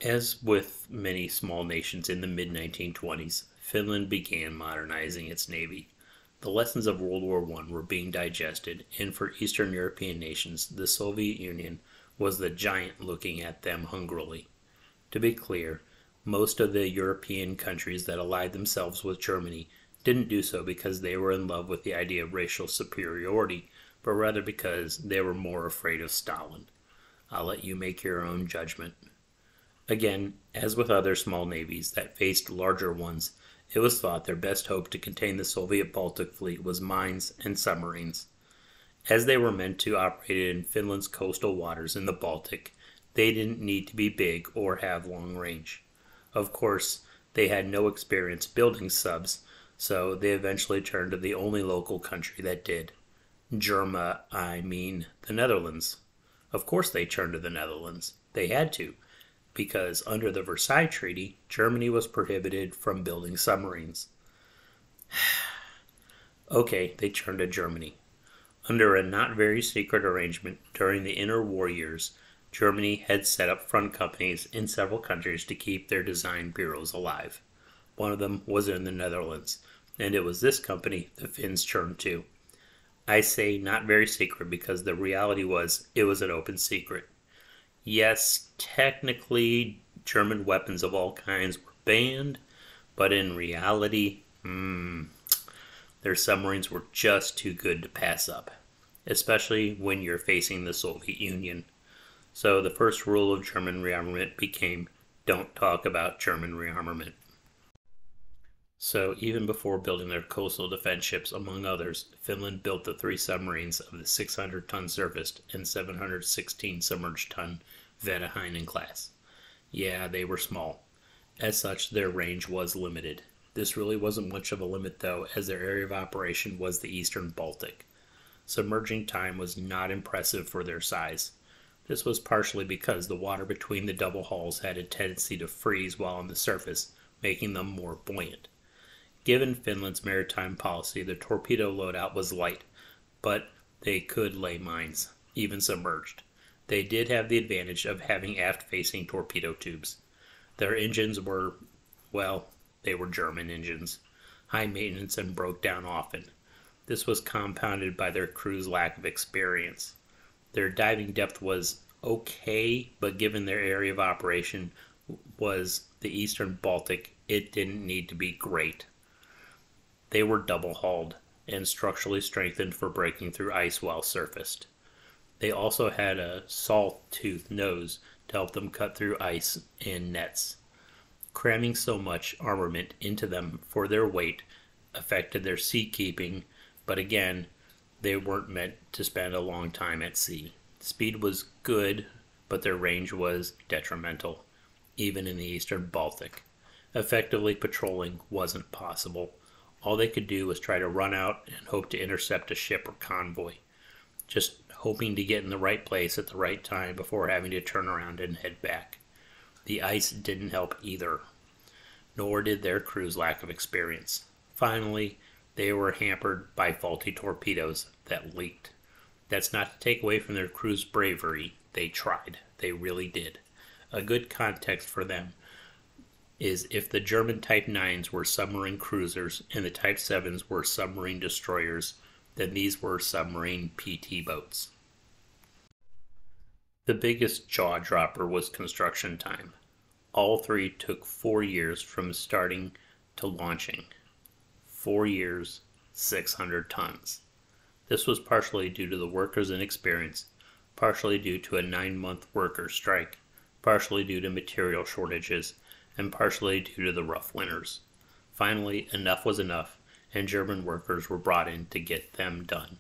As with many small nations in the mid-1920s, Finland began modernizing its navy. The lessons of World War I were being digested, and for Eastern European nations, the Soviet Union was the giant looking at them hungrily. To be clear, most of the European countries that allied themselves with Germany didn't do so because they were in love with the idea of racial superiority, but rather because they were more afraid of Stalin. I'll let you make your own judgment. Again, as with other small navies that faced larger ones, it was thought their best hope to contain the Soviet Baltic fleet was mines and submarines. As they were meant to operate in Finland's coastal waters in the Baltic, they didn't need to be big or have long range. Of course, they had no experience building subs, so they eventually turned to the only local country that did. The Netherlands. Of course they turned to the Netherlands. They had to, because under the Versailles Treaty, Germany was prohibited from building submarines. Okay, they turned to Germany. Under a not very secret arrangement during the interwar years, Germany had set up front companies in several countries to keep their design bureaus alive. One of them was in the Netherlands, and it was this company the Finns turned to. I say not very secret because the reality was it was an open secret. Yes, technically, German weapons of all kinds were banned, but in reality, their submarines were just too good to pass up, especially when you're facing the Soviet Union. So the first rule of German rearmament became, don't talk about German rearmament. So even before building their coastal defense ships, among others, Finland built the 3 submarines of the 600-ton surfaced and 716 submerged-ton Vetehinen class. Yeah, they were small. As such, their range was limited. This really wasn't much of a limit, though, as their area of operation was the eastern Baltic. Submerging time was not impressive for their size. This was partially because the water between the double hulls had a tendency to freeze while on the surface, making them more buoyant. Given Finland's maritime policy, the torpedo loadout was light, but they could lay mines, even submerged. They did have the advantage of having aft-facing torpedo tubes. Their engines were, well, they were German engines, high maintenance and broke down often. This was compounded by their crew's lack of experience. Their diving depth was okay, but given their area of operation was the eastern Baltic, it didn't need to be great. They were double-hulled and structurally strengthened for breaking through ice while surfaced. They also had a saw-tooth nose to help them cut through ice and nets. Cramming so much armament into them for their weight affected their seakeeping, but again, they weren't meant to spend a long time at sea. Speed was good, but their range was detrimental, even in the eastern Baltic. Effectively patrolling wasn't possible. All they could do was try to run out and hope to intercept a ship or convoy, just hoping to get in the right place at the right time before having to turn around and head back. The ice didn't help either, nor did their crew's lack of experience. Finally, they were hampered by faulty torpedoes that leaked. That's not to take away from their crew's bravery. They tried. They really did. A good context for them is if the German Type 9s were submarine cruisers and the Type 7s were submarine destroyers, then these were submarine PT boats. The biggest jaw-dropper was construction time. All 3 took 4 years from starting to launching. 4 years, 600 tons. This was partially due to the workers' inexperience, partially due to a 9-month worker strike, partially due to material shortages, and partially due to the rough winters. Finally, enough was enough, and German workers were brought in to get them done.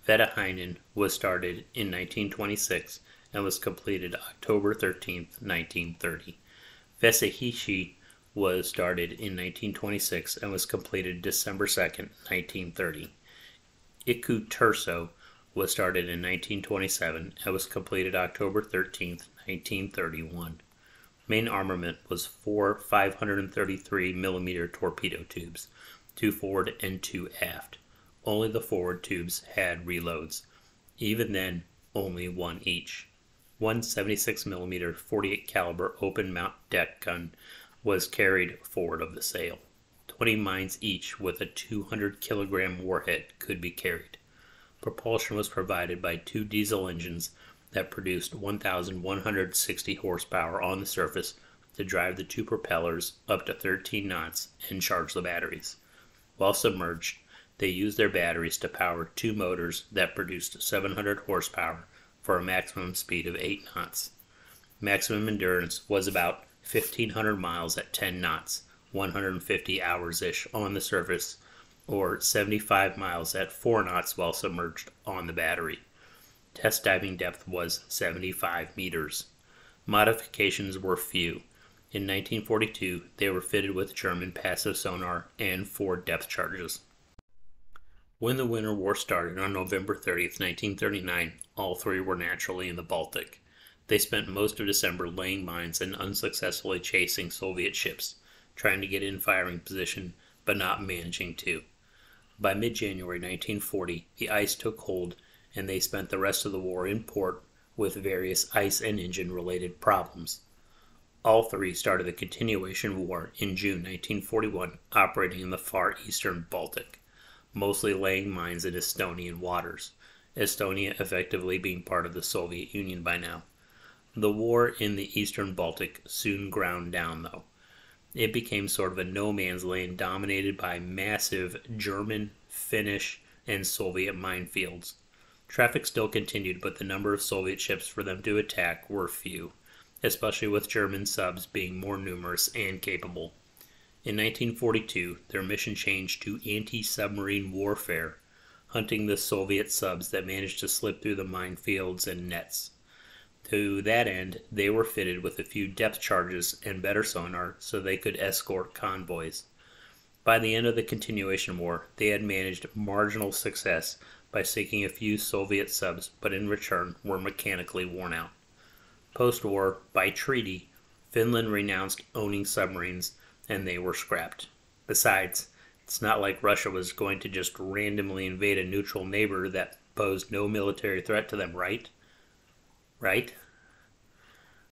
Vetehinen was started in 1926 and was completed October 13, 1930. Vetehinen was started in 1926 and was completed December 2, 1930. Iku Turso was started in 1927 and was completed October 13, 1931. Main armament was 4 533mm torpedo tubes, 2 forward and 2 aft. Only the forward tubes had reloads. Even then, only 1 each. One 76mm 48 caliber open mount deck gun was carried forward of the sail. 20 mines each with a 200 kilogram warhead could be carried. Propulsion was provided by two diesel engines that produced 1,160 horsepower on the surface to drive the two propellers up to 13 knots and charge the batteries. While submerged, they used their batteries to power two motors that produced 700 horsepower for a maximum speed of 8 knots. Maximum endurance was about 1,500 miles at 10 knots, 150 hours-ish on the surface, or 75 miles at 4 knots while submerged on the battery. Test diving depth was 75 meters. Modifications were few. In 1942, they were fitted with German passive sonar and 4 depth charges. When the Winter War started on November 30th, 1939, all three were naturally in the Baltic. They spent most of December laying mines and unsuccessfully chasing Soviet ships, trying to get in firing position, but not managing to. By mid-January 1940, the ice took hold, and they spent the rest of the war in port with various ice and engine-related problems. All three started the continuation war in June 1941, operating in the far eastern Baltic, mostly laying mines in Estonian waters, Estonia effectively being part of the Soviet Union by now. The war in the eastern Baltic soon ground down, though. It became sort of a no-man's land dominated by massive German, Finnish, and Soviet minefields. Traffic still continued, but the number of Soviet ships for them to attack were few, especially with German subs being more numerous and capable. In 1942, their mission changed to anti-submarine warfare, hunting the Soviet subs that managed to slip through the minefields and nets. To that end, they were fitted with a few depth charges and better sonar so they could escort convoys. By the end of the continuation war, they had managed marginal success by sinking a few Soviet subs, but in return were mechanically worn out. Post-war, by treaty, Finland renounced owning submarines, and they were scrapped. Besides, it's not like Russia was going to just randomly invade a neutral neighbor that posed no military threat to them, right? Right?